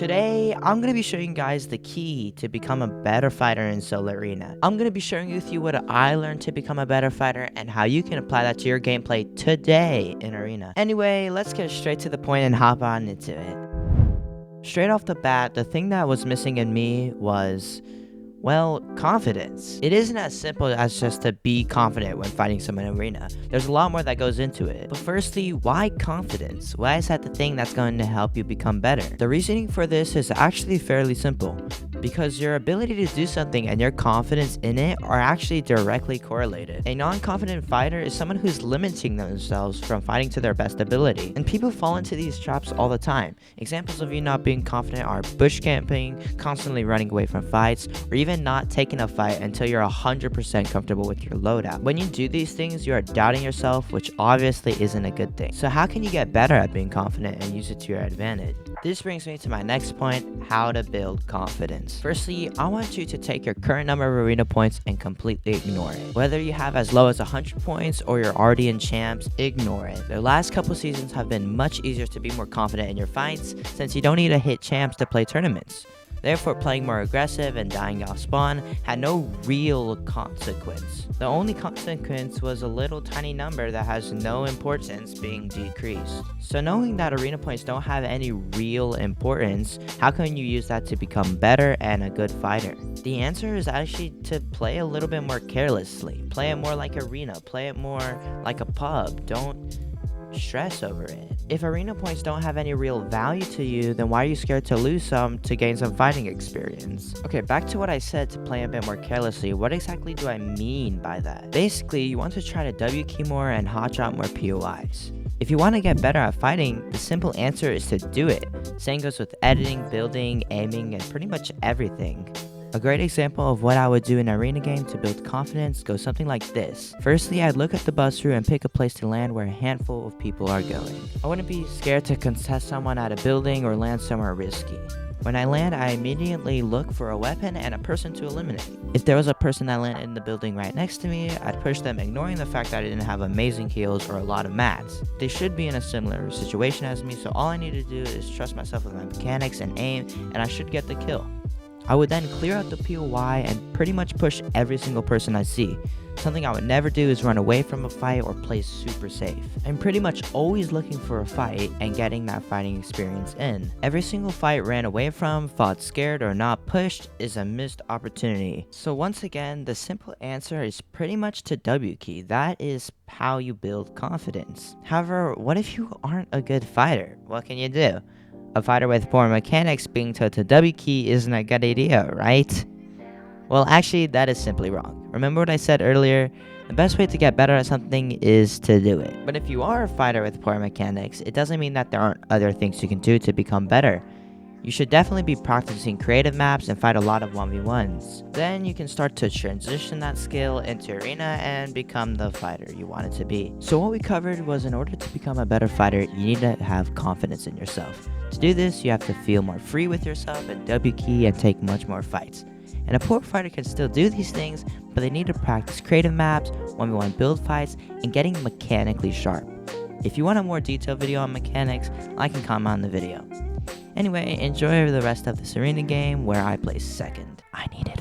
Today, I'm going to be showing you guys the key to become a better fighter in solo arena. I'm going to be sharing with you what I learned to become a better fighter and how you can apply that to your gameplay today in arena. Anyway, let's get straight to the point and hop on into it. Straight off the bat, the thing that was missing in me was, well, confidence. It isn't as simple as just to be confident when fighting someone in arena. There's a lot more that goes into it. But firstly, why confidence? Why is that the thing that's going to help you become better? The reasoning for this is actually fairly simple. Because your ability to do something and your confidence in it are actually directly correlated. A non-confident fighter is someone who's limiting themselves from fighting to their best ability. And people fall into these traps all the time. Examples of you not being confident are bush camping, constantly running away from fights, or even not taking a fight until you're 100% comfortable with your loadout. When you do these things, you are doubting yourself, which obviously isn't a good thing. So how can you get better at being confident and use it to your advantage? This brings me to my next point, how to build confidence. Firstly, I want you to take your current number of arena points and completely ignore it. Whether you have as low as 100 points or you're already in champs, ignore it. The last couple seasons have been much easier to be more confident in your fights since you don't need to hit champs to play tournaments. Therefore, playing more aggressive and dying off spawn had no real consequence. The only consequence was a little tiny number that has no importance being decreased. So knowing that arena points don't have any real importance, how can you use that to become better and a good fighter? The answer is actually to play a little bit more carelessly. Play it more like arena. Play it more like a pub. Don't stress over it. If arena points don't have any real value to you, then why are you scared to lose some to gain some fighting experience? Okay, back to what I said to play a bit more carelessly. What exactly do I mean by that? Basically, you want to try to W key more and hotshot more POIs. If you want to get better at fighting, the simple answer is to do it. Same goes with editing, building, aiming, and pretty much everything. A great example of what I would do in an arena game to build confidence goes something like this. Firstly, I'd look at the bus route and pick a place to land where a handful of people are going. I wouldn't be scared to contest someone at a building or land somewhere risky. When I land, I immediately look for a weapon and a person to eliminate. If there was a person that landed in the building right next to me, I'd push them, ignoring the fact that I didn't have amazing heals or a lot of mats. They should be in a similar situation as me, so all I need to do is trust myself with my mechanics and aim, and I should get the kill. I would then clear out the POI and pretty much push every single person I see. Something I would never do is run away from a fight or play super safe. I'm pretty much always looking for a fight and getting that fighting experience in. Every single fight ran away from, fought scared, or not pushed is a missed opportunity. So once again, the simple answer is pretty much to W key. That is how you build confidence. However, what if you aren't a good fighter? What can you do? A fighter with poor mechanics being told to W key isn't a good idea, right? Well, actually, that is simply wrong. Remember what I said earlier? The best way to get better at something is to do it. But if you are a fighter with poor mechanics, it doesn't mean that there aren't other things you can do to become better. You should definitely be practicing creative maps and fight a lot of 1v1s. Then you can start to transition that skill into arena and become the fighter you want it to be. So what we covered was, in order to become a better fighter, you need to have confidence in yourself. To do this, you have to feel more free with yourself and W key and take much more fights. And a poor fighter can still do these things, but they need to practice creative maps, 1v1 build fights, and getting mechanically sharp. If you want a more detailed video on mechanics, I can comment on the video. Anyway, enjoy the rest of this arena game where I place second. I need it.